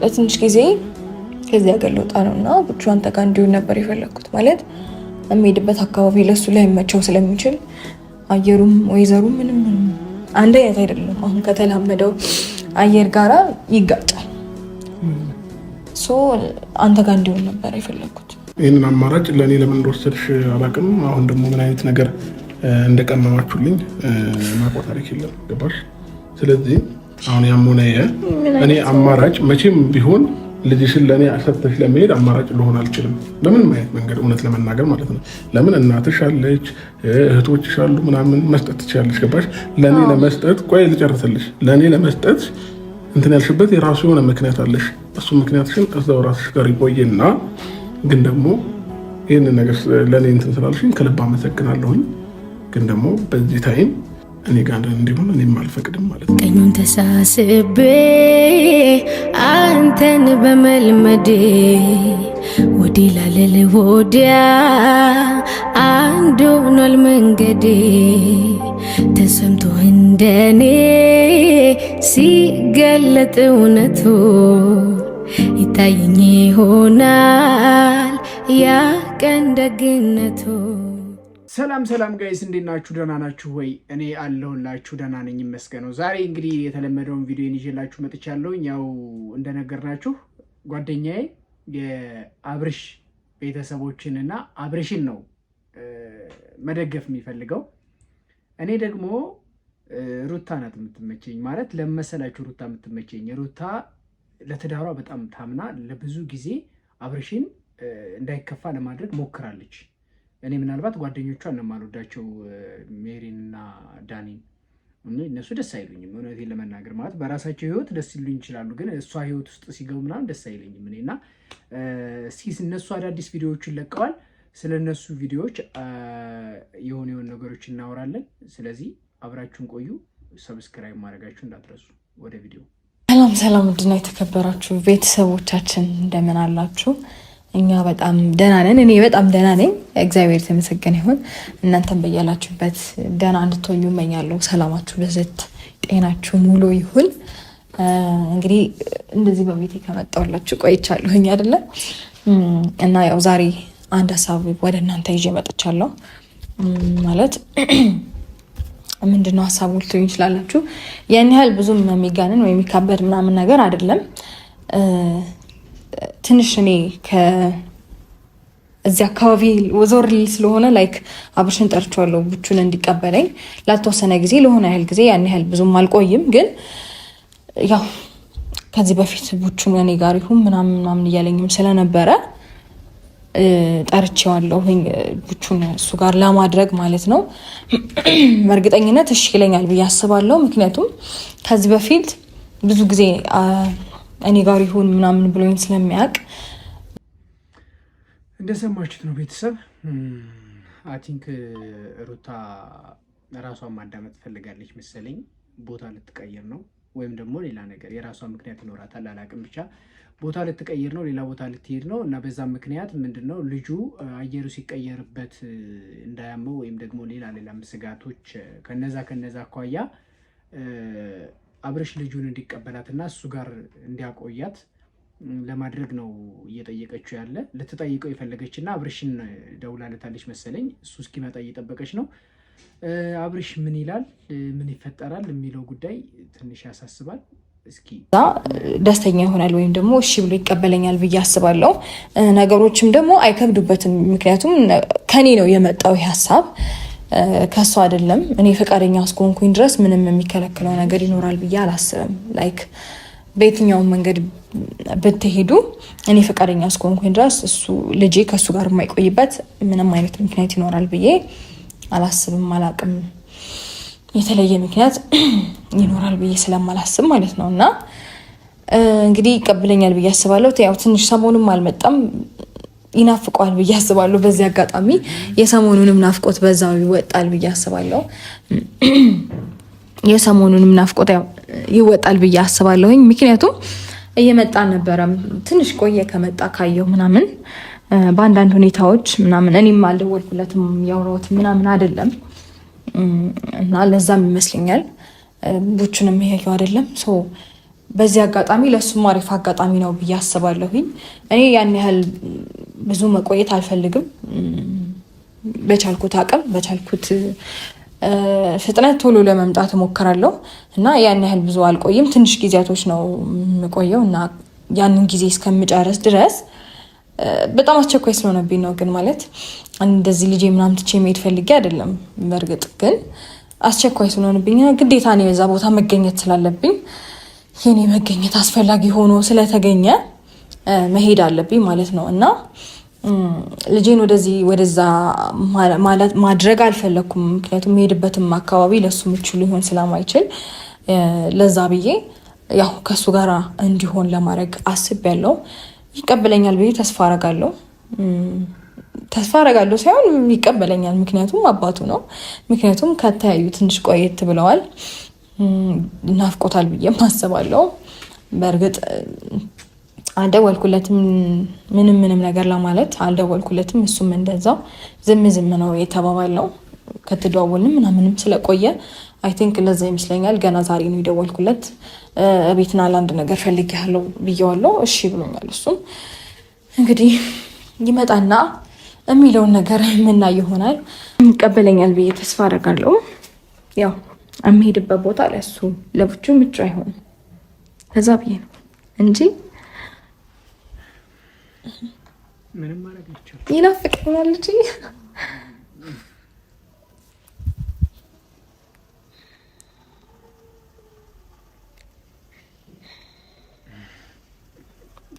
ለትንሽ ጊዜ ከዚህ ሀገር ልወጣ ነውና ብቻ አንተ ጋር እንዲሆን ነበር የፈለኩት። ማለት የሚሄድበት አካባቢ ለሱ ላይ መቸው ስለሚችል አየሩም ወይዘሩም ምንም አንድ አይነት አይደለም። አሁን ከተላመደው አየር ጋራ ይጋጫል። አንተ ጋር እንዲሆን ነበር የፈለኩት። ይህንን አማራጭ ለእኔ ለምን እንደወሰድሽ አላውቅም። አሁን ደግሞ ምን አይነት ነገር እንደቀመማችሁልኝ ማቆጣ ታሪክ የለም። ገባሽ? ስለዚህ አሁን ያሞነ እኔ አማራጭ መቼም ቢሆን ልጅሽን ለእኔ አሰብተሽ ለመሄድ አማራጭ ልሆን አልችልም። በምንም አይነት መንገድ እውነት ለመናገር ማለት ነው። ለምን እናትሽ አለች፣ እህቶችሽ አሉ፣ ምናምን መስጠት ትችላለሽ። ገባሽ? ለእኔ ለመስጠት ቆይ ልጨርስልሽ። ለእኔ ለመስጠት እንትን ያልሽበት የራሱ የሆነ ምክንያት አለሽ። እሱ ምክንያትሽን እዛው ራስሽ ጋር ይቆይና ግን ደግሞ ይህንን ነገር ለእኔ እንትን ስላልሽኝ ከልብ አመሰግናለሁኝ። ግን ደግሞ በዚህ ታይም እኔ ጋር እንዲሆን እኔም አልፈቅድም ማለት ነው። ቀኙን ተሳስቤ አንተን በመልመዴ ወዲህ ላለል ወዲያ አንድ ሆኗል መንገዴ ተሰምቶ እንደኔ ሲገለጥ እውነቱ ይታየኝ ይሆናል ያ ቀን ደግነቱ። ሰላም ጋይስ እንዴት ናችሁ? ደህና ናችሁ ወይ? እኔ አለሁላችሁ ደህና ነኝ ይመስገነው። ዛሬ እንግዲህ የተለመደውን ቪዲዮ ይዤላችሁ መጥቻለሁ። ያው እንደነገርናችሁ ጓደኛዬ የአብርሽ ቤተሰቦችንና አብርሽን ነው መደገፍ የሚፈልገው። እኔ ደግሞ ሩታ ናት የምትመቸኝ። ማለት ለመሰላችሁ ሩታ የምትመቸኝ ሩታ ለትዳሯ በጣም ታምና ለብዙ ጊዜ አብርሽን እንዳይከፋ ለማድረግ ሞክራለች። እኔ ምናልባት ጓደኞቿን ነው የማልወዳቸው ሜሪን እና ዳኒን። እነሱ ደስ አይሉኝም እውነቴን ለመናገር። ማለት በራሳቸው ህይወት ደስ ይሉኝ ይችላሉ፣ ግን እሷ ህይወት ውስጥ ሲገቡ ምናምን ደስ አይለኝም እኔና እስኪ እነሱ አዳዲስ ቪዲዮዎችን ለቀዋል። ስለ እነሱ ቪዲዮዎች የሆኑ ነገሮች እናወራለን። ስለዚህ አብራችሁን ቆዩ። ሰብስክራይብ ማድረጋችሁ እንዳትረሱ። ወደ ቪዲዮ። ሰላም ውድና የተከበራችሁ ቤተሰቦቻችን እንደምን አላችሁ? እኛ በጣም ደህና ነን። እኔ በጣም ደህና ነኝ፣ እግዚአብሔር የተመሰገነ ይሁን። እናንተም በያላችሁበት ደህና እንድትሆኑ እመኛለሁ። ሰላማችሁ በዘት ጤናችሁ ሙሉ ይሁን። እንግዲህ እንደዚህ በቤቴ ከመጣሁላችሁ ቆይቻለሁኝ አይደለ? እና ያው ዛሬ አንድ ሀሳብ ወደ እናንተ ይዤ መጥቻለሁ። ማለት ምንድነው ሀሳቡ ልትሉኝ ይችላላችሁ። ያን ያህል ብዙም የሚጋነን ወይ የሚካበድ ምናምን ነገር አይደለም። ትንሽ እኔ ከዚህ አካባቢ ዞር ስለሆነ ላይክ አብርሽን ጠርቼዋለሁ ቡቹን እንዲቀበለኝ ላልተወሰነ ጊዜ ለሆነ ያህል ጊዜ፣ ያን ያህል ብዙም አልቆይም። ግን ያው ከዚህ በፊት ቡቹን እኔ ጋር ይሁን ምናምን እያለኝም ስለነበረ ጠርቼዋለሁ ቡቹን እሱ ጋር ለማድረግ ማለት ነው። በእርግጠኝነት እሺ ይለኛል ብዬ አስባለሁ። ምክንያቱም ከዚህ በፊት ብዙ ጊዜ እኔ ጋር ይሁን ምናምን ብሎኝ ስለሚያውቅ። እንደሰማችሁት ነው ቤተሰብ። አይ ቲንክ ሩታ ራሷን ማዳመጥ ፈልጋለች መሰለኝ። ቦታ ልትቀይር ነው ወይም ደግሞ ሌላ ነገር የራሷ ምክንያት ይኖራታል፣ አላውቅም። ብቻ ቦታ ልትቀይር ነው፣ ሌላ ቦታ ልትሄድ ነው እና በዛ ምክንያት ምንድነው ልጁ አየሩ ሲቀየርበት እንዳያመው ወይም ደግሞ ሌላ ስጋቶች ከነዛ አኳያ አብርሽ ልጁን እንዲቀበላትና እሱ ጋር እንዲያቆያት ለማድረግ ነው እየጠየቀችው ያለ። ልትጠይቀው የፈለገችና አብርሽን ደውላለታለች መሰለኝ። እሱ እስኪመጣ እየጠበቀች ነው። አብርሽ ምን ይላል ምን ይፈጠራል የሚለው ጉዳይ ትንሽ ያሳስባል። እስኪ ደስተኛ ይሆናል ወይም ደግሞ እሺ ብሎ ይቀበለኛል ብዬ አስባለሁ። ነገሮችም ደግሞ አይከብዱበትም። ምክንያቱም ከኔ ነው የመጣው ይህ ሀሳብ፣ ከሱ አይደለም። እኔ ፈቃደኛ እስከሆንኩኝ ድረስ ምንም የሚከለክለው ነገር ይኖራል ብዬ አላስብም። ላይክ በየትኛውም መንገድ ብትሄዱ እኔ ፈቃደኛ እስከሆንኩኝ ድረስ እሱ ልጄ ከሱ ጋር የማይቆይበት ምንም አይነት ምክንያት ይኖራል ብዬ አላስብም። አላቅም የተለየ ምክንያት ይኖራል ብዬ ስለማላስብ ማለት ነው። እና እንግዲህ ይቀበለኛል ብዬ አስባለሁ። ያው ትንሽ ሰሞኑንም አልመጣም፣ ይናፍቀዋል ብዬ አስባለሁ። በዚህ አጋጣሚ የሰሞኑንም ናፍቆት በዛው ይወጣል ብዬ አስባለሁ። የሰሞኑንም ናፍቆት ያው ይወጣል ብዬ አስባለሁኝ። ምክንያቱም እየመጣ ነበረ፣ ትንሽ ቆየ ከመጣ ካየው ምናምን በአንዳንድ ሁኔታዎች ምናምን እኔም አልደወልኩለትም ያወራሁት ምናምን አይደለም እና ለዛም ይመስለኛል ቡቹንም ያየው አይደለም። በዚህ አጋጣሚ ለሱም አሪፍ አጋጣሚ ነው ብዬ አስባለሁኝ። እኔ ያን ያህል ብዙ መቆየት አልፈልግም። በቻልኩት አቅም በቻልኩት ፍጥነት ቶሎ ለመምጣት እሞክራለሁ እና ያን ያህል ብዙ አልቆይም። ትንሽ ጊዜያቶች ነው የምቆየው እና ያንን ጊዜ እስከምጨርስ ድረስ በጣም አስቸኳይ ስለሆነብኝ ነው። ግን ማለት እንደዚህ ልጄ ምናምን ትቼ መሄድ ፈልጌ አይደለም። በእርግጥ ግን አስቸኳይ ስለሆነብኝ ግዴታ ነው የዛ ቦታ መገኘት ስላለብኝ የኔ መገኘት አስፈላጊ ሆኖ ስለተገኘ መሄድ አለብኝ ማለት ነው እና ልጄን ወደዛ ማድረግ አልፈለኩም። ምክንያቱም የሄድበትም አካባቢ ለሱ ምቹ ሊሆን ስለማይችል ለዛ ብዬ ያው ከሱ ጋር እንዲሆን ለማድረግ አስቤያለሁ። ይቀበለኛል ብዬ ተስፋ አረጋለሁ ሳይሆን ይቀበለኛል። ምክንያቱም አባቱ ነው። ምክንያቱም ከተያዩ ትንሽ ቆየት ብለዋል። ናፍቆታል ብዬ አስባለሁ። በእርግጥ አልደወልኩለትም ምንም ነገር ለማለት አልደወልኩለትም። እሱም እንደዛው ዝም ነው የተባባለው። ከተደዋወልን ምናምንም ስለቆየ አይ ቲንክ ለዛ ይመስለኛል ገና ዛሬ ነው የደወልኩለት። ቤትና ለአንድ ነገር ፈልጌያለሁ ብዬዋለሁ። እሺ ብሎኛል። እሱም እንግዲህ ይመጣና የሚለውን ነገር የምናይ ይሆናል። ይቀበለኛል ብዬ ተስፋ አደርጋለሁ። ያው የሚሄድበት ቦታ ለሱ ለብቻ ምቹ አይሆንም። ከዛ ብዬ ነው እንጂ ምንም ማድረግ ይቻላል። ይናፍቀኛል እንጂ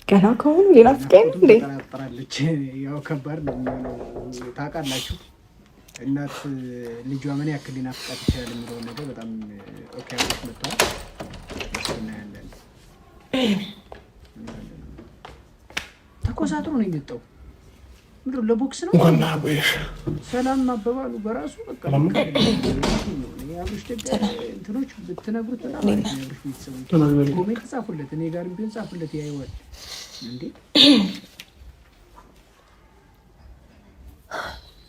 ገና ከሆኑ ይናፍቀኝ እንዴ? ተጠራጠራለች። ያው ከባድ ነው የሚሆነው ታውቃላችሁ። እናት ልጇ ምን ያክል ሊናፍቃት ይችላል የሚለው ነገር በጣም ኦኬ አድርጎት መጥቷል። እናያለን። ተኮሳትሮ ነው የመጣው። ምንድነው ለቦክስ ነው እንኳን አቆየሽ። ሰላም አበባሉ በራሱ በቃ ያሉሽ እንትኖች ብትነግሩት በጣም ያሉሽ ቤተሰቦች ኮሜንት ጻፉለት፣ እኔ ጋር ቢሆን ጻፉለት ያይዋል እንዴ።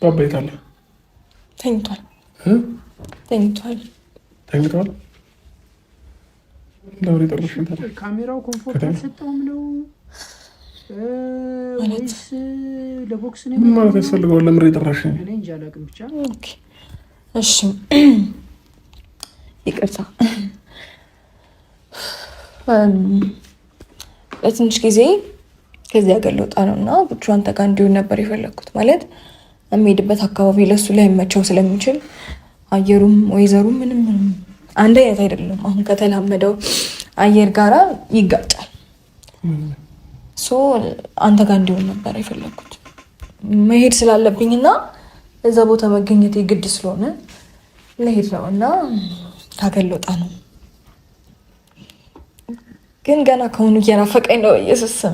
ባባ የት አለ? ተኝቷል። ለወሬ ጠርሽ እንታለ ካሜራው ኮምፎርት አልሰጠውም ነው ወይስ ለቦክስ ነው? ምን ማለት ያስፈልገዋል? ለምን የጠራሽ? እኔ እንጃ አላውቅም። ብቻ ኦኬ እሺ፣ ይቅርታ። ለትንሽ ጊዜ ከዚህ ሀገር ልወጣ ነው እና ብቻዋን ተጋ እንዲሆን ነበር የፈለግኩት። ማለት የሚሄድበት አካባቢ ለሱ ላይ መቸው ስለሚችል አየሩም ወይዘሩም ምንም አንድ አይነት አይደለም። አሁን ከተላመደው አየር ጋራ ይጋጫል። አንተ ጋር እንዲሆን ነበር የፈለግኩት። መሄድ ስላለብኝና እዛ ቦታ መገኘት ግድ ስለሆነ ለሄድ ነው እና ሀገር ልወጣ ነው። ግን ገና ከሆኑ እየናፈቀኝ ነው ኢየሱስም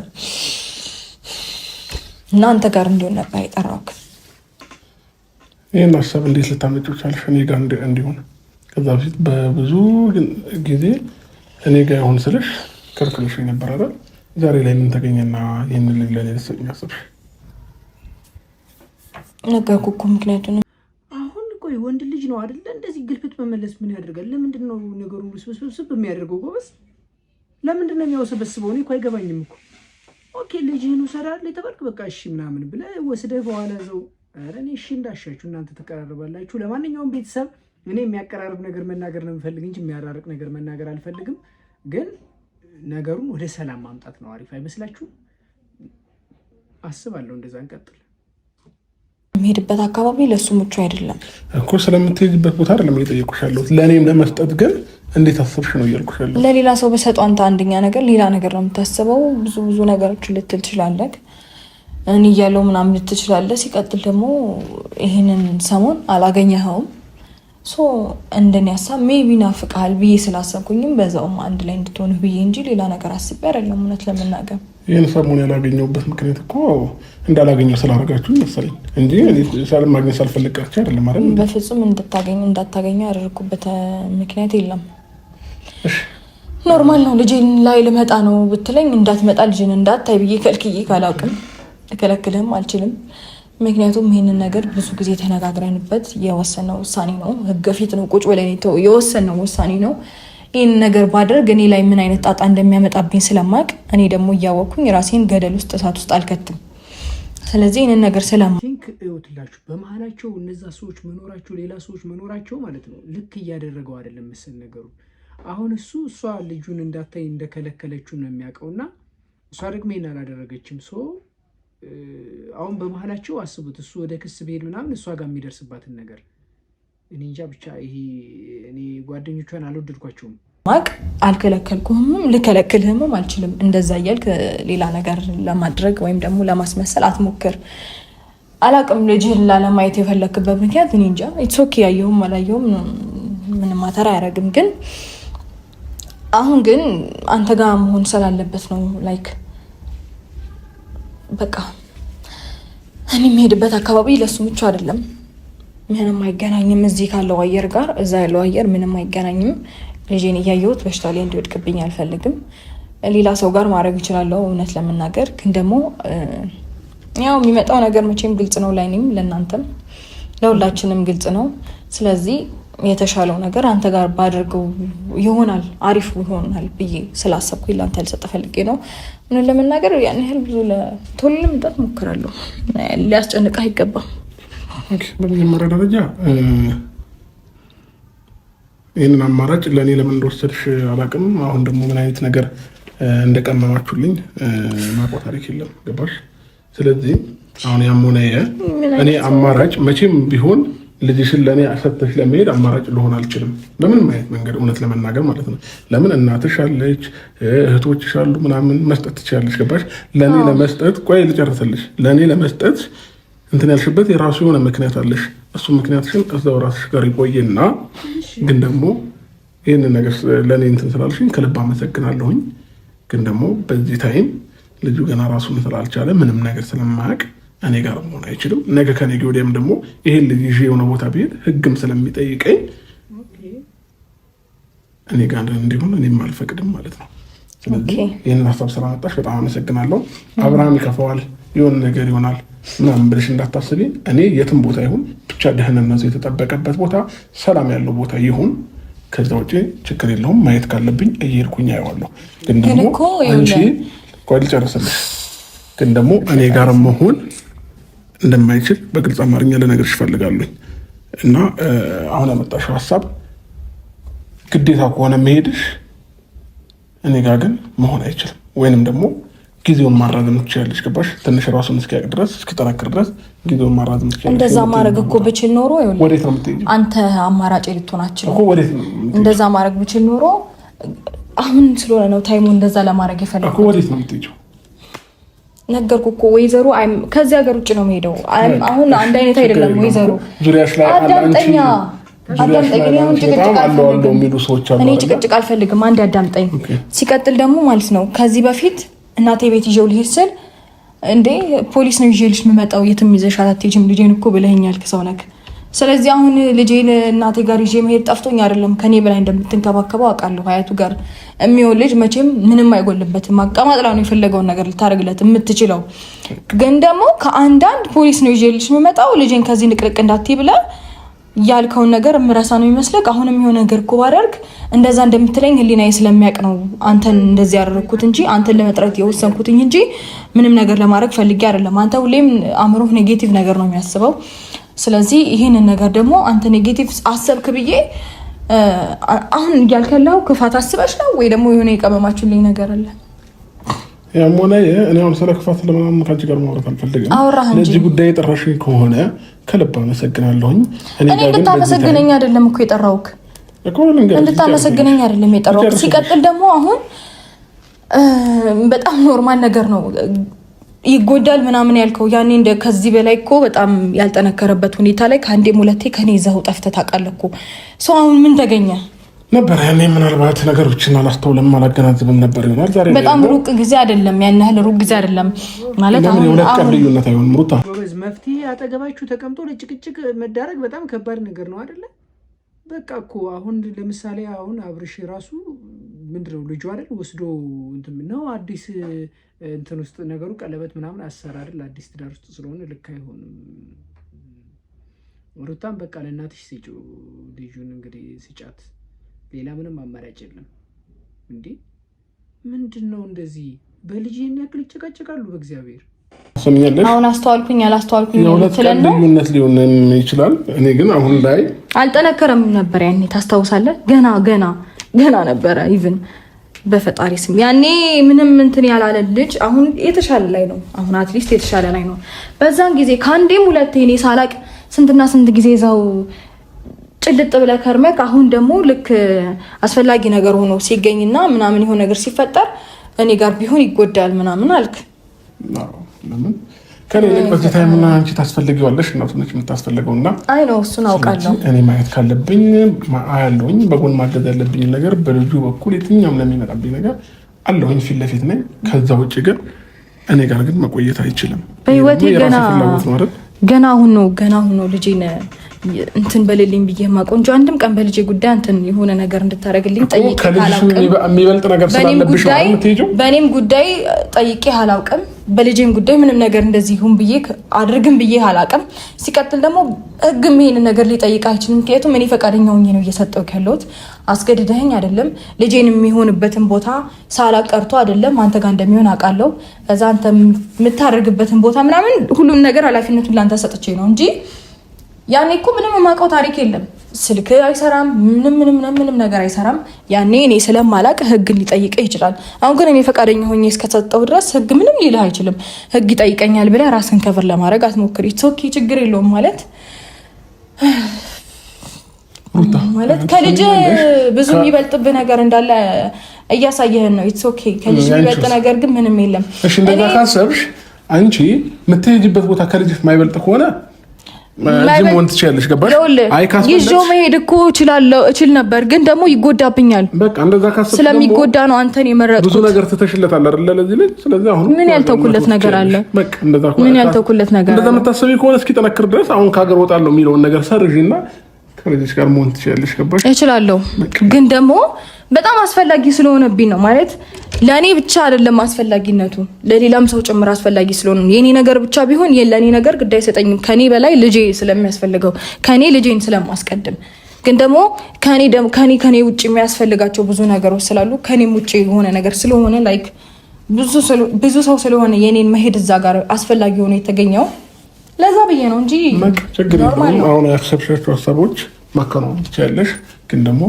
እና አንተ ጋር እንዲሆን ነበር የጠራሁት። ይህን ሀሳብ እንዴት ልታመጪው ቻልሽ? እኔ ጋር እንዲሆን ከዛ በፊት በብዙ ጊዜ እኔ ጋር ይሆን ስልሽ ከልክለሽኝ ነበር አይደል? ዛሬ ላይ ምን ተገኘና ይህንን ልጅ ለእኔ ልትሰጪኝ አሰብሽ? ነገርኩህ እኮ ምክንያቱም አሁን ቆይ ወንድ ልጅ ነው አይደለ? እንደዚህ ግልፍት መመለስ ምን ያደርጋል? ለምንድን ነው ነገሩን ውስብስብ የሚያደርገው? ጎበዝ ለምንድን ነው የሚያወሰበስበው? እኔ እኮ አይገባኝም እኮ። ኦኬ ልጅህን ውሰዳለህ የተባልክ በቃ እሺ ምናምን ብለህ ወስደህ በኋላ ዘው ኧረ እኔ እሺ እንዳሻችሁ እናንተ ተቀራርባላችሁ። ለማንኛውም ቤተሰብ እኔ የሚያቀራርብ ነገር መናገር ነው የምፈልግ እንጂ የሚያራርቅ ነገር መናገር አልፈልግም። ግን ነገሩን ወደ ሰላም ማምጣት ነው። አሪፍ አይመስላችሁ? አስባለሁ እንደዛ እንቀጥል። የሚሄድበት አካባቢ ለሱ ምቹ አይደለም እኮ። ስለምትሄድበት ቦታ አይደለም እየጠየኩሽ ያለሁት። ለእኔም ለመስጠት ግን እንዴት አሰብሽ ነው እያልኩሽ ያለሁት። ለሌላ ሰው በሰጠው አንተ አንደኛ ነገር ሌላ ነገር ነው የምታስበው። ብዙ ነገሮችን ልትል ትችላለህ። እኔ እያለሁ ምናምን ልትል ትችላለህ። ሲቀጥል ደግሞ ይህንን ሰሞን አላገኘኸውም። እንደኔ ሀሳብ ሜቢ ናፍቃል ብዬ ስላሰብኩኝም በዛውም አንድ ላይ እንድትሆን ብዬ እንጂ ሌላ ነገር አስቤ አይደለም። እውነት ለመናገር ይህን ሰሞን ያላገኘሁበት ምክንያት እኮ እንዳላገኘው ስላደረጋችሁ መሰለኝ እንጂ ማግኘት ሳልፈልግ ቀርቼ አይደለም አይደል? በፍጹም እንዳታገኘው ያደረኩበት ምክንያት የለም። ኖርማል ነው። ልጄን ላይ ልመጣ ነው ብትለኝ እንዳትመጣ ልጅን እንዳታይ ብዬ ከልክዬ ካላውቅም ልከለክልህም አልችልም። ምክንያቱም ይህንን ነገር ብዙ ጊዜ ተነጋግረንበት የወሰነው ውሳኔ ነው። ህገ ፊት ነው ቁጭ ብለን የወሰነው ውሳኔ ነው። ይህን ነገር ባደርግ እኔ ላይ ምን አይነት ጣጣ እንደሚያመጣብኝ ስለማቅ እኔ ደግሞ እያወቅኩኝ ራሴን ገደል ውስጥ እሳት ውስጥ አልከትም። ስለዚህ ይህንን ነገር ቲንክ እውትላችሁ በመሀላቸው እነዛ ሰዎች መኖራቸው ሌላ ሰዎች መኖራቸው ማለት ነው ልክ እያደረገው አይደለም መሰል ነገሩ። አሁን እሷ ልጁን እንዳታይ እንደከለከለችው ነው የሚያውቀውና እሷ ደግሞ ይሄን አላደረገችም። አሁን በመሀላቸው አስቡት እሱ ወደ ክስ ብሄድ ምናምን እሷ ጋር የሚደርስባትን ነገር እኔ እንጃ። ብቻ ይሄ እኔ ጓደኞቿን አልወደድኳቸውም። ማቅ አልከለከልኩህም ልከለክልህም አልችልም። እንደዛ እያልክ ሌላ ነገር ለማድረግ ወይም ደግሞ ለማስመሰል አትሞክር። አላቅም ልጅህን ላለማየት የፈለክበት ምክንያት እኔ እንጃ። ኢትስ ኦኬ ያየሁም አላየሁም ምንም ማተር አያረግም። ግን አሁን ግን አንተ ጋር መሆን ስላለበት ነው ላይክ በቃ እኔ የምሄድበት አካባቢ ለሱ ምቹ አይደለም። ምንም አይገናኝም እዚህ ካለው አየር ጋር እዛ ያለው አየር ምንም አይገናኝም። ልጄን እያየሁት በሽታ ላይ እንዲወድቅብኝ አልፈልግም። ሌላ ሰው ጋር ማድረግ እችላለሁ እውነት ለመናገር ግን ደግሞ ያው የሚመጣው ነገር መቼም ግልጽ ነው ለእኔም ለእናንተም ለሁላችንም ግልጽ ነው። ስለዚህ የተሻለው ነገር አንተ ጋር ባደርገው ይሆናል አሪፍ ይሆናል ብዬ ስላሰብኩኝ ለአንተ ልሰጥ ፈልጌ ነው። ምን ለመናገር ያን ያህል ብዙ ቶሎ ለምጣት ሞክራለሁ። ሊያስጨንቅህ አይገባም። በመጀመሪያ ደረጃ ይህንን አማራጭ ለእኔ ለምን እንደወሰድሽ አላውቅም። አሁን ደግሞ ምን አይነት ነገር እንደቀመማችሁልኝ ማቆ ታሪክ የለም ገባሽ? ስለዚህ አሁን ያሞነ እኔ አማራጭ መቼም ቢሆን ልጅሽን ለእኔ አሰጥተሽ ለመሄድ አማራጭ ልሆን አልችልም በምንም አይነት መንገድ እውነት ለመናገር ማለት ነው። ለምን እናትሽ አለች እህቶችሽ አሉ ምናምን መስጠት ትችላለሽ ገባሽ? ለእኔ ለመስጠት ቆይ ልጨርስልሽ። ለእኔ ለመስጠት እንትን ያልሽበት የራሱ የሆነ ምክንያት አለሽ። እሱ ምክንያትሽን እዛው ራስሽ ጋር ይቆይና ግን ደግሞ ይህንን ነገር ለእኔ እንትን ስላልሽኝ ከልብ አመሰግናለሁኝ። ግን ደግሞ በዚህ ታይም ልጁ ገና ራሱን ስላልቻለ ምንም ነገር ስለማያውቅ እኔ ጋር መሆን አይችልም። ነገ ከነገ ወዲያም ደግሞ ይሄን ልጅ ይዤ የሆነ ቦታ ብሄድ ህግም ስለሚጠይቀኝ እኔ ጋር እንዲሆን እኔም አልፈቅድም ማለት ነው። ስለዚህ ይህንን ሀሳብ ስላመጣሽ በጣም አመሰግናለሁ። አብርሃም ይከፋዋል የሆነ ነገር ይሆናል ምናምን ብለሽ እንዳታስቢ። እኔ የትም ቦታ ይሁን ብቻ ደህንነቱ የተጠበቀበት ቦታ ሰላም ያለው ቦታ ይሁን። ከዛ ውጭ ችግር የለውም። ማየት ካለብኝ እየሄድኩኝ አየዋለሁ። ግን ደግሞ አንቺ ቆይ ልጨርስልሽ። ግን ደግሞ እኔ ጋር መሆን እንደማይችል በግልጽ አማርኛ ልነግርሽ እፈልጋለሁ። እና አሁን ያመጣሽው ሀሳብ ግዴታ ከሆነ መሄድሽ እኔ ጋር ግን መሆን አይችልም። ወይንም ደግሞ ጊዜውን ማራዘም ትችላለሽ ገባሽ? ትንሽ ራሱን እስኪያውቅ ድረስ እስኪጠናክር ድረስ ጊዜውን ማራዘም ትችላለሽ። እንደዛ ማድረግ እኮ ብችል ኖሮ ወዴት ነው የምትሄጂው? አንተ አማራጭ ልትሆናችሁ እኮ ወዴት ነው? እንደዛ ማድረግ ብችል ኖሮ አሁን ስለሆነ ነው ታይሙ እንደዛ ለማድረግ የፈለኩት። እኮ ወዴት ነው የምትሄጂው? ነገርኩ እኮ ወይዘሮ ከዚህ ሀገር ውጭ ነው የምሄደው። አሁን አንድ አይነት አይደለም ወይዘሮ። ዙሪያሽ ላይ አዳምጠኝ። አሁን ጭቅጭቅ አልፈልግም። አንድ አዳምጠኝ። ሲቀጥል ደግሞ ማለት ነው ከዚህ በፊት እናቴ ቤት ይዤው ልሄድ ስል እንዴ ፖሊስ ነው ይዤልሽ የምመጣው የትም ይዘሻት አትሄጂም ልጄን እኮ ብለኸኛል ከሰው ነክ። ስለዚህ አሁን ልጄን እናቴ ጋር ይዤ መሄድ ጠፍቶኝ አይደለም ከኔ በላይ እንደምትንከባከበው አውቃለሁ። ሀያቱ ጋር የሚሆን ልጅ መቼም ምንም አይጎልበትም። አቀማጥላ ነው የፈለገውን ነገር ልታደርግለት የምትችለው። ግን ደግሞ ከአንዳንድ ፖሊስ ነው ይዤልሽ የምመጣው ልጄን ከዚህ ንቅርቅ እንዳትይ ብለህ ያልከውን ነገር ምረሳ ነው የሚመስልክ። አሁን የሚሆን ነገር እኮ ባደርግ እንደዛ እንደምትለኝ ህሊናዬ ስለሚያውቅ ነው አንተን እንደዚህ ያደረኩት እንጂ አንተን ለመጥረት የወሰንኩትኝ እንጂ ምንም ነገር ለማድረግ ፈልጌ አይደለም። አንተ ሁሌም አእምሮህ ኔጌቲቭ ነገር ነው የሚያስበው። ስለዚህ ይሄንን ነገር ደግሞ አንተ ኔጌቲቭ አሰብክ ብዬ አሁን እያልከለው ክፋት አስበሽ ነው ወይ ደግሞ የሆነ የቀመማችሁልኝ ነገር አለ? ያም ሆነ እኔ አሁን ስለ ክፋት ለምናምን ከአንቺ ጋር ማውራት አልፈልግም። ለዚህ ጉዳይ የጠራሽኝ ከሆነ ከልብ አመሰግናለሁኝ። እኔ እንድታመሰግነኝ አይደለም እኮ የጠራሁት እንድታመሰግነኝ አይደለም የጠራሁት። ሲቀጥል ደግሞ አሁን በጣም ኖርማል ነገር ነው ይጎዳል ምናምን ያልከው ያኔ እንደ ከዚህ በላይ እኮ በጣም ያልጠነከረበት ሁኔታ ላይ ከአንዴም ሁለቴ ከኔ ይዘው ጠፍተህ ታውቃለህ እኮ። ሰው አሁን ምን ተገኘ ነበር? ያኔ ምናልባት ነገሮችን አላስተውለም አላገናዝብም ነበር ይሆናል። ዛሬ በጣም ሩቅ ጊዜ አይደለም፣ ያን ያህል ሩቅ ጊዜ አይደለም ማለት አሁን የሁለት ቀን ልዩነት አይሆንም። ሩታ ጎበዝ፣ መፍትሄ አጠገባችሁ ተቀምጦ ለጭቅጭቅ መዳረግ በጣም ከባድ ነገር ነው አይደለ? በቃ እኮ አሁን ለምሳሌ አሁን አብርሽ ራሱ ምንድነው ልጁ አይደል ወስዶ እንትን ነው አዲስ እንትን ውስጥ ነገሩ ቀለበት ምናምን አሰራ አይደል? አዲስ ትዳር ውስጥ ስለሆነ ልክ አይሆንም። ሩታም በቃ ለእናትሽ ስጪው ልጁን እንግዲህ ስጫት ሌላ ምንም አማራጭ የለም። እንዴ ምንድነው እንደዚህ በልጅ ያክል ይጨቃጨቃሉ? በእግዚአብሔር ሰምኛለሽ። አሁን አስተዋልኩኝ አላስተዋልኩኝ ስለነ ልዩነት ሊሆን ይችላል። እኔ ግን አሁን ላይ አልጠነከረም ነበር ያኔ ታስታውሳለህ? ገና ነበረ ኢቭን በፈጣሪ ስም ያኔ ምንም እንትን ያላለ ልጅ አሁን የተሻለ ላይ ነው። አሁን አትሊስት የተሻለ ላይ ነው። በዛን ጊዜ ከአንዴም ሁለቴ እኔ ሳላቅ ስንትና ስንት ጊዜ እዛው ጭልጥ ብለህ ከርመክ አሁን ደግሞ ልክ አስፈላጊ ነገር ሆኖ ሲገኝና ምናምን የሆነ ነገር ሲፈጠር እኔ ጋር ቢሆን ይጎዳል ምናምን አልክ። ለምን ከኔ ልክ በዚህ ታይምና አንቺ ታስፈልጊዋለሽ እናቱ ነች የምታስፈልገውና አይ ነው እሱን አውቃለሁ። እኔ ማየት ካለብኝ አያለሁኝ በጎን ማገዝ ያለብኝ ነገር በልጁ በኩል የትኛውም ለሚመጣብኝ ነገር አለሁኝ ፊት ለፊት ነኝ። ከዛ ውጭ ግን እኔ ጋር ግን መቆየት አይችልም። በህይወቴ ገና አሁን ነው ልጄን እንትን በልልኝ ብዬ ማቆንጆ አንድም ቀን በልጄ ጉዳይ እንትን የሆነ ነገር እንድታረግልኝ ጠይቄ አላውቅም። የሚበልጥ ነገር ስላለብሽ ነው የምትሄጂው። በእኔም ጉዳይ ጠይቄ አላውቅም። በልጄም ጉዳይ ምንም ነገር እንደዚህ ይሁን ብዬ አድርግም ብዬ አላውቅም። ሲቀጥል ደግሞ ህግም ይሄንን ነገር ሊጠይቅ አይችልም። ምክንያቱም እኔ ፈቃደኛ ሆኜ ነው እየሰጠው ያለሁት። አስገድደኸኝ አይደለም። ልጄን የሚሆንበትን ቦታ ሳላቅ ቀርቶ አይደለም። አንተ ጋር እንደሚሆን አውቃለሁ። ከዛ አንተ የምታደርግበትን ቦታ ምናምን ሁሉም ነገር ኃላፊነቱን ላንተ ሰጥቼ ነው እንጂ ያኔ እኮ ምንም የማውቀው ታሪክ የለም። ስልክ አይሰራም፣ ምንም ነገር አይሰራም። ያኔ እኔ ስለማላቅ ህግ ሊጠይቅ ይችላል። አሁን ግን እኔ ፈቃደኛ ሆኜ እስከሰጠው ድረስ ህግ ምንም ሊልህ አይችልም። ህግ ይጠይቀኛል ብለህ ራስን ከቨር ለማድረግ አትሞክር። ኢትስ ኦኬ፣ ችግር የለውም ማለት ከልጅ ብዙ የሚበልጥብህ ነገር እንዳለ እያሳየህን ነው። ኢትስ ኦኬ፣ ከልጅ የሚበልጥ ነገር ግን ምንም የለም። እሺ፣ እንደዛ ካሰብሽ አንቺ የምትሄጂበት ቦታ ከልጅ የማይበልጥ ከሆነ ሞን ትችያለሽ። ገባሽ? ይዤው መሄድ እኮ እችል ነበር፣ ግን ደግሞ ይጎዳብኛል። በቃ እንደዛ ካሰብሽ ስለሚጎዳ ነው አንተን የመረጥኩት። ብዙ ነገር ትተሽለታል አይደል ለዚህ ልጅ። ስለዚህ አሁን ምን ያልተውኩለት ነገር አለ? በቃ እንደዛ የምታስቢ ከሆነ እስኪ ጠነክር ድረስ አሁን ከሀገር ወጣለሁ የሚለውን ነገር ሰርዥና ከልጅሽ ጋር ሞን ትችያለሽ። ገባሽ? እችላለሁ፣ ግን ደግሞ በጣም አስፈላጊ ስለሆነብኝ ነው። ማለት ለኔ ብቻ አይደለም አስፈላጊነቱ፣ ለሌላም ሰው ጭምር አስፈላጊ ስለሆነ የኔ ነገር ብቻ ቢሆን ለኔ ነገር ግድ አይሰጠኝም። ከኔ በላይ ልጄ ስለሚያስፈልገው ከኔ ልጄን ስለማስቀድም፣ ግን ደግሞ ከኔ ውጭ የሚያስፈልጋቸው ብዙ ነገሮች ስላሉ ከኔም ውጭ የሆነ ነገር ስለሆነ ላይክ ብዙ ሰው ስለሆነ የኔን መሄድ እዛ ጋር አስፈላጊ ሆኖ የተገኘው ለዛ ብዬ ነው እንጂ ኖርማል ነው። አሁን ያሰብሻቸው ሀሳቦች ማከናወን ትችያለሽ፣ ግን ደግሞ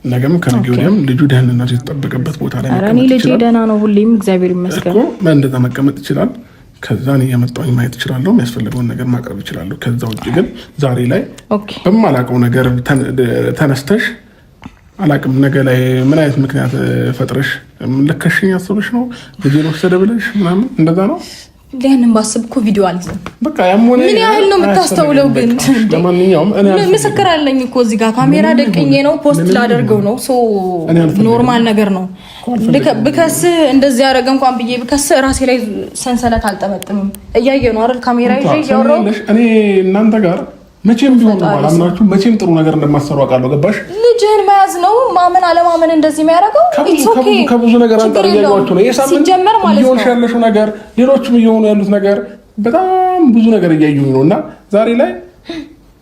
ነገም ከነገ ወዲያም ልጁ ደህንነቱ የተጠበቀበት ቦታ ላይ መቀመጥ ይችላል። ልጄ ደህና ነው ሁሌም እግዚአብሔር ይመስገን እኮ እንደዛ መቀመጥ ይችላል። ከዛ እኔ የመጣሁኝ ማየት እችላለሁ፣ የሚያስፈልገውን ነገር ማቅረብ እችላለሁ። ከዛ ውጭ ግን ዛሬ ላይ በማላውቀው ነገር ተነስተሽ አላውቅም ነገ ላይ ምን አይነት ምክንያት ፈጥረሽ ልከሽኝ አስበሽ ነው ልጄን ወሰደ ብለሽ ምናምን እንደዛ ነው። ያንን ባስብ እኮ ቪዲዮ አልይዝም። በቃ ያሞኔ ምን ያህል ነው የምታስተውለው? ግን ለማንኛውም እኔ ምስክር አለኝ እኮ እዚህ ጋር ካሜራ ደቅኜ ነው ፖስት ላደርገው ነው። ሶ ኖርማል ነገር ነው። ብከስ እንደዚህ ያደረገ እንኳን ብዬ ብከስ ራሴ ላይ ሰንሰለት አልጠመጥምም። እያየ ነው አይደል ካሜራ ይዤ ያወራው። እኔ እናንተ ጋር መቼም ቢሆን አላምናችሁ፣ መቼም ጥሩ ነገር እንደማሰሩ አውቃለሁ። ገባሽ? ልጅህን መያዝ ነው ማመን አለማመን እንደዚህ የሚያደርገው ከብዙ ነገር አንጻር እያዩዋችሁ ነው። ሲጀመር ማለት ነው ያለሽው ነገር ሌሎችም እየሆኑ ያሉት ነገር በጣም ብዙ ነገር እያዩኝ ነው። እና ዛሬ ላይ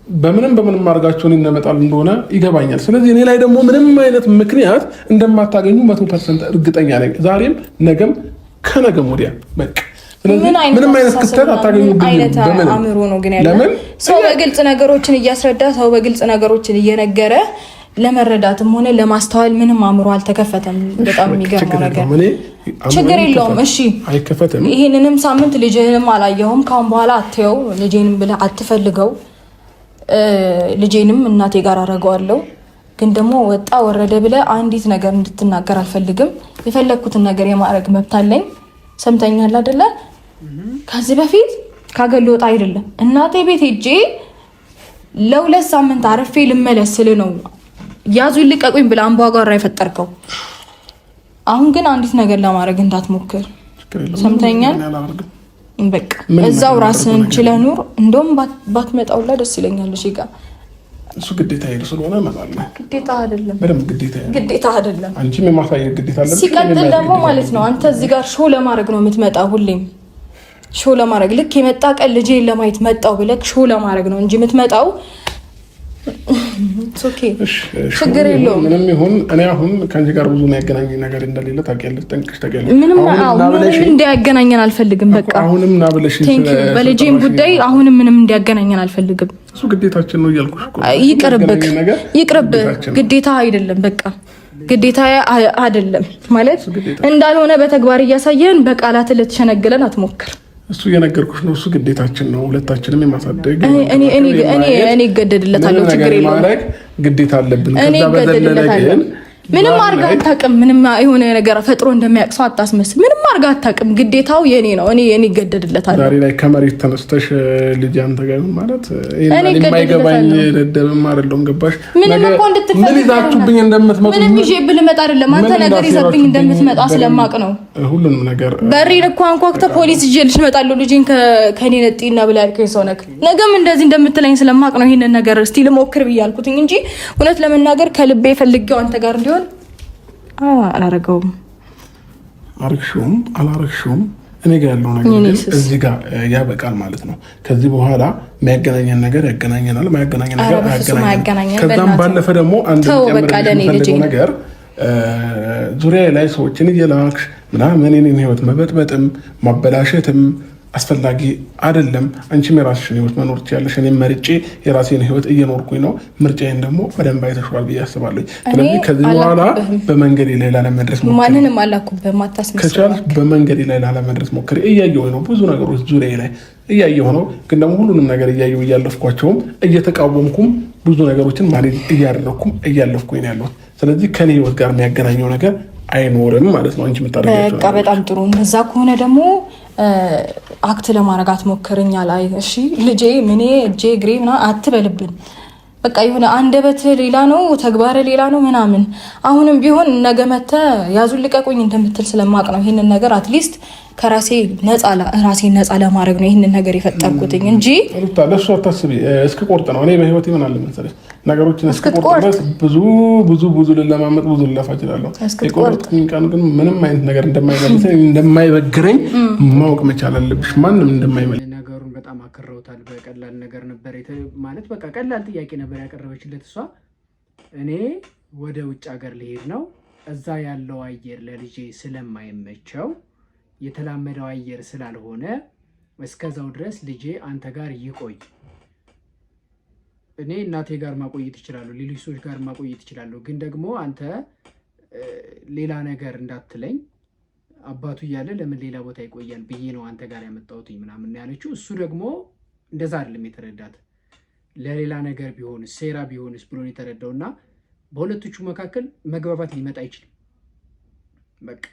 በምንም አድርጋችሁ እንደመጣል እንደሆነ ይገባኛል። ስለዚህ እኔ ላይ ደግሞ ምንም አይነት ምክንያት እንደማታገኙ 100% እርግጠኛ ነኝ። ዛሬም ነገም ከነገም ወዲያ በቃ ምንም አይነት ክስተት አታገኙብኝም። በምን አእምሮ ነው ግን ያለው ሰው በግልጽ ነገሮችን እያስረዳ ሰው በግልጽ ነገሮችን እየነገረ ለመረዳትም ሆነ ለማስተዋል ምንም አእምሮ አልተከፈተም። በጣም የሚገርመው ነገር ችግር የለውም እሺ አይከፈተም። ይሄንንም ሳምንት ልጅህንም አላየሁም። ካሁን በኋላ አትየው፣ ልጄንም ብለህ አትፈልገው። ልጄንም እናቴ ጋር አደርገዋለሁ። ግን ደግሞ ወጣ ወረደ ብለህ አንዲት ነገር እንድትናገር አልፈልግም። የፈለኩትን ነገር የማድረግ መብት አለኝ። ሰምተኛል አይደለ? ከዚህ በፊት ካገል ወጣ አይደለም እናቴ ቤት ሄጄ ለ2 ሳምንት አረፌ ልመለስ ስል ነው ያዙ ልቀቁኝ ብላ አንቧጓራ የፈጠርከው። አሁን ግን አንዲት ነገር ለማድረግ እንዳትሞክር። ሰምተኛል? በቃ እዛው ራስን ችለህ ኑር። እንደውም ባትመጣውላ ደስ ይለኛል። እሺ ጋር እሱ ግዴታ ሄዱ ስለሆነ ማለት ነው። ግዴታ አይደለም፣ በደም ግዴታ አይደለም። አንቺም የማሳየት ግዴታ አለብሽ። ሲቀጥል ደግሞ ማለት ነው አንተ እዚህ ጋር ሾው ለማድረግ ነው የምትመጣው። ሁሌም ሾው ለማድረግ ልክ የመጣ ቀን ልጄን ለማየት መጣው ብለህ ሾው ለማድረግ ነው እንጂ የምትመጣው ኦኬ ችግር የለውም። ምንም ይሁን እኔ አሁን ከአንቺ ጋር ብዙ የሚያገናኝ ነገር እንደሌለ ታውቂያለሽ፣ ጠንቅቀሽ ታውቂያለሽ። ምንም እንዲያገናኘን አልፈልግም። በቃ አሁንም ና ብለሽ በልጄም ጉዳይ አሁንም ምንም እንዲያገናኘን አልፈልግም። እሱ ግዴታችን ነው እያልኩሽ እኮ። ይቅርብህ፣ ግዴታ አይደለም። በቃ ግዴታ አይደለም ማለት እንዳልሆነ በተግባር እያሳየን በቃላት ልትሸነግለን አትሞክር። እሱ እየነገርኩሽ ነው። እሱ ግዴታችን ነው ሁለታችንም የማሳደግ። እኔ እገደድለታለሁ፣ ችግር የለውም። ግዴታ አለብን። ከዛ በዘለለ ግን ምንም አርጋ አታውቅም። ምንም የሆነ ነገር ፈጥሮ እንደሚያቅሰው አታስመስል። ምንም አርጋ አታውቅም። ግዴታው የኔ ነው። እኔ እገደድለታለሁ። ዛሬ ላይ ከመሬት ተነስተሽ ልጅ አንተ ጋር ማለት የማይገባኝ ደደብም አይደለም። ገባሽ? ምንም እኮ ምን ይዛችሁብኝ እንደምትመጡ ምንም ይዤብህ ልመጣ አይደለም። አንተ ነገር ይዘብኝ እንደምትመጣ ስለማቅ ነው። ሁሉንም ነገር በሬን እኮ አንኳኩተህ ፖሊስ ይዤልሽ እመጣለሁ ልጄን ከኔ ነጥይና ብላ ያልከኝ ሰው ነህ። ነገም እንደዚህ እንደምትለኝ ስለማቅ ነው ይሄንን ነገር እስቲ ልሞክር ብያልኩትኝ እንጂ እውነት ለመናገር ከልቤ ፈልጌው አንተ ጋር እንዲሆን አላረገውም። አላረግሽውም እኔ ጋር ያለው ነገር እዚህ ጋር ያበቃል ማለት ነው። ከዚህ በኋላ የሚያገናኘን ነገር ያገናኘናል፣ የማያገናኘን ነገር አያገናኘንም። ከዛም ባለፈ ደግሞ አንድ ነገር ዙሪያ ላይ ሰዎችን እየላክሽ ምናምን የኔን ህይወት መበጥበጥም ማበላሸትም አስፈላጊ አይደለም። አንቺም የራስሽን ህይወት መኖር ትችያለሽ። እኔም መርጬ የራሴን ህይወት እየኖርኩኝ ነው። ምርጫዬን ደግሞ በደንብ አይተሽዋል ብዬ አስባለሁ። ስለዚህ ከዚህ በኋላ በመንገዴ ላይ ላለመድረስ ሞክሪ። ማንንም አላኩብህም፣ አታስመስል። ከቻልሽ በመንገዴ ላይ ላለመድረስ ሞክሪ። እያየሁ ነው ብዙ ነገሮች ዙሪያ ላይ እያየሁ ነው። ግን ደግሞ ሁሉንም ነገር እያየሁ እያለፍኳቸውም እየተቃወምኩም ብዙ ነገሮችን ማለት እያደረኩም እያለፍኩኝ ነው ያለሁት። ስለዚህ ከኔ ህይወት ጋር የሚያገናኘው ነገር አይኖርም ማለት ነው። አንቺ የምታደርጊያቸው በቃ በጣም ጥሩ። እንደዛ ከሆነ ደግሞ አክት ለማድረግ አትሞክርኛ ላይ እሺ፣ ልጄ ምን እጄ እግሬ ምናምን አትበልብን። በቃ የሆነ አንደበት ሌላ ነው፣ ተግባር ሌላ ነው ምናምን። አሁንም ቢሆን ነገ መተህ ያዙን ልቀቁኝ እንደምትል ስለማቅ ነው ይሄንን ነገር አትሊስት ከራሴ ነፃ ለማድረግ ነው ይሄንን ነገር የፈጠርኩትኝ እንጂ ለእሱ አታስቢ። እስክቆርጥ ነው እኔ በህይወት ምን አለ መሰለሽ ነገሮችን እስክቆርጥ ድረስ ብዙ ልለማመጥ ብዙ ልለፋ እችላለሁ። የቆረጥኩኝ ቀን ግን ምንም አይነት ነገር እንደማይበግረኝ ማወቅ መቻል አለብሽ። ማንም እንደማይመልስ ነገሩን በጣም አክረውታል። በቀላል ነገር ነበር ማለት በቃ ቀላል ጥያቄ ነበር ያቀረበችለት እሷ። እኔ ወደ ውጭ ሀገር ልሄድ ነው፣ እዛ ያለው አየር ለልጄ ስለማይመቸው የተላመደው አየር ስላልሆነ እስከዛው ድረስ ልጄ አንተ ጋር ይቆይ። እኔ እናቴ ጋር ማቆየት ይችላሉ፣ ሌሎች ሰዎች ጋር ማቆየት ይችላሉ። ግን ደግሞ አንተ ሌላ ነገር እንዳትለኝ፣ አባቱ እያለ ለምን ሌላ ቦታ ይቆያል ብዬ ነው አንተ ጋር ያመጣሁት ምናምን ያለችው። እሱ ደግሞ እንደዛ አይደለም የተረዳት። ለሌላ ነገር ቢሆንስ ሴራ ቢሆንስ ብሎ የተረዳውና በሁለቶቹ መካከል መግባባት ሊመጣ አይችልም። በቃ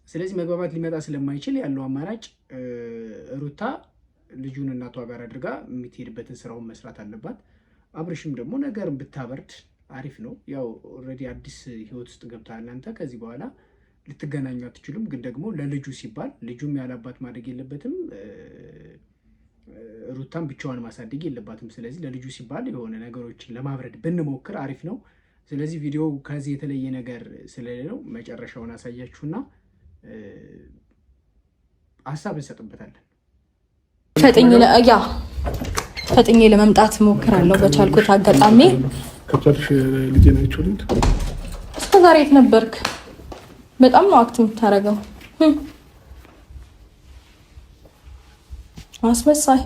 ስለዚህ መግባባት ሊመጣ ስለማይችል ያለው አማራጭ ሩታ ልጁን እናቷ ጋር አድርጋ የምትሄድበትን ስራውን መስራት አለባት። አብርሽም ደግሞ ነገርን ብታበርድ አሪፍ ነው። ያው ኦልሬዲ አዲስ ህይወት ውስጥ ገብተሃል አንተ። ከዚህ በኋላ ልትገናኙ አትችሉም። ግን ደግሞ ለልጁ ሲባል ልጁም ያላባት ማደግ የለበትም፣ ሩታም ብቻዋን ማሳደግ የለባትም። ስለዚህ ለልጁ ሲባል የሆነ ነገሮችን ለማብረድ ብንሞክር አሪፍ ነው። ስለዚህ ቪዲዮ ከዚህ የተለየ ነገር ስለሌለው መጨረሻውን አሳያችሁና ሀሳብ እንሰጥበታለን። ፈጥኜ ለመምጣት ሞክራለሁ በቻልኩት አጋጣሚ። ከቻልሽ ልጄ ነው ይችላል። እስከ ዛሬ የት ነበርክ? በጣም ነው አክት የምታደርገው። አስመሳይ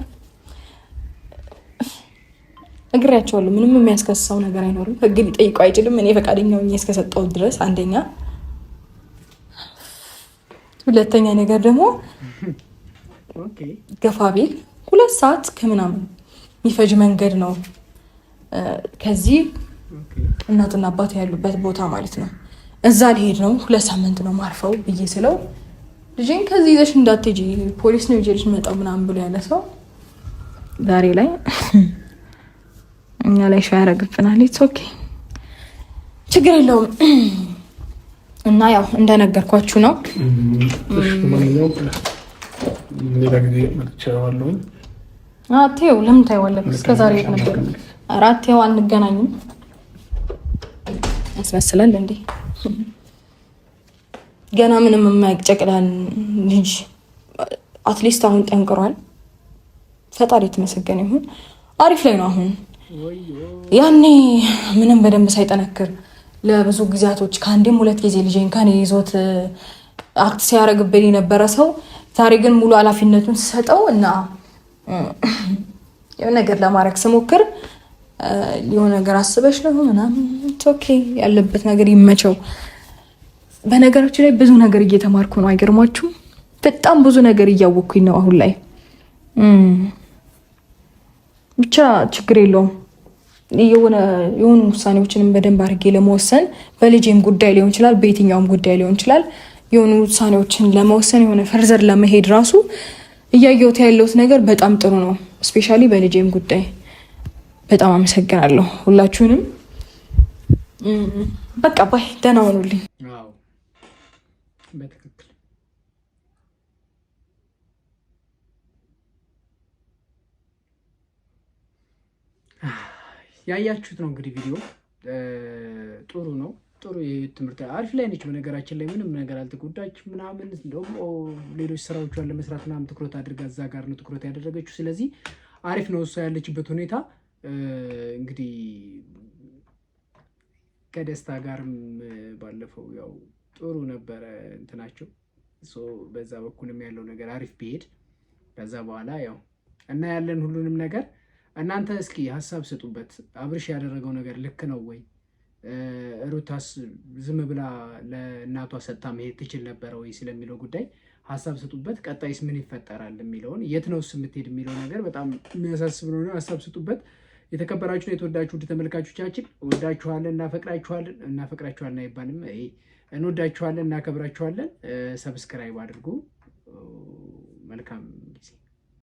እግሬያቸዋለሁ። ምንም የሚያስከስሰው ነገር አይኖርም። ህግ ሊጠይቀው አይችልም። እኔ ፈቃደኛ ሆኜ እስከሰጠሁት ድረስ አንደኛ። ሁለተኛ ነገር ደግሞ ገፋ ቢል 2 ሰዓት ከምናምን የሚፈጅ መንገድ ነው ከዚህ እናትና አባት ያሉበት ቦታ ማለት ነው። እዛ ሊሄድ ነው 2 ሳምንት ነው ማርፈው ብዬ ስለው ልጄን ከዚህ ይዘሽ እንዳትሄጂ ፖሊስ ነው ይዤልሽ መጣው ምናምን ብሎ ያለ ሰው ዛሬ ላይ እኛ ላይ ሻይ ያረግብናል። ኢትስ ኦኬ ችግር የለውም። እና ያው እንደነገርኳችሁ ነው። ሌላ ጊዜ መጥቻለሁ። አቴው ለምን ታይዋለህ? እስከዛሬ ነበር አራቴው አንገናኝም ያስመስላል እንዴ? ገና ምንም የማይጨቅላል ልጅ አትሊስት አሁን ጠንቅሯል። ፈጣሪ የተመሰገነ ይሁን። አሪፍ ላይ ነው አሁን። ያኔ ምንም በደንብ ሳይጠነክር ለብዙ ጊዜያቶች ከአንዴም 2 ጊዜ ልጄን ከኔ ይዞት አክት ሲያደርግብኝ የነበረ ሰው ዛሬ ግን ሙሉ ኃላፊነቱን ሰጠው እና የሆነ ነገር ለማድረግ ስሞክር የሆነ ነገር አስበሽ ነው ምናምን ኦኬ ያለበት ነገር ይመቸው። በነገራችን ላይ ብዙ ነገር እየተማርኩ ነው። አይገርማችሁም? በጣም ብዙ ነገር እያወቅኩኝ ነው አሁን ላይ። ብቻ ችግር የለውም። የሆኑ ውሳኔዎችንም በደንብ አድርጌ ለመወሰን በልጄም ጉዳይ ሊሆን ይችላል፣ በየትኛውም ጉዳይ ሊሆን ይችላል። የሆኑ ውሳኔዎችን ለመወሰን የሆነ ፈርዘር ለመሄድ ራሱ እያየሁት ያለሁት ነገር በጣም ጥሩ ነው። ስፔሻሊ በልጄም ጉዳይ በጣም አመሰግናለሁ ሁላችሁንም። በቃ ባይ ደህና ሆኑልኝ። በትክክል ያያችሁት ነው እንግዲህ ቪዲዮ ጥሩ ነው። ጥሩ የትምህርት አሪፍ ላይ ነች። በነገራችን ላይ ምንም ነገር አልተጎዳች ምናምን እንደውም ሌሎች ስራዎቿን ለመስራት ምናምን ትኩረት አድርጋ እዛ ጋር ነው ትኩረት ያደረገችው። ስለዚህ አሪፍ ነው እሷ ያለችበት ሁኔታ። እንግዲህ ከደስታ ጋርም ባለፈው ያው ጥሩ ነበረ እንትናቸው። በዛ በኩልም ያለው ነገር አሪፍ ቢሄድ ከዛ በኋላ ያው እና ያለን ሁሉንም ነገር እናንተ እስኪ ሀሳብ ስጡበት። አብርሽ ያደረገው ነገር ልክ ነው ወይ? ሩታስ ዝም ብላ ለእናቷ ሰጥታ መሄድ ትችል ነበረ ወይ ስለሚለው ጉዳይ ሀሳብ ስጡበት። ቀጣይስ ምን ይፈጠራል የሚለውን የት ነውስ የምትሄድ የሚለው ነገር በጣም የሚያሳስብ ነው። ሀሳብ ስጡበት። የተከበራችሁ የተወዳችሁ ውድ ተመልካቾቻችን ወዳችኋለን፣ እናፈቅራችኋለን አይባልም፣ እንወዳችኋለን፣ እናከብራችኋለን። ሰብስክራይብ አድርጉ። መልካም ጊዜ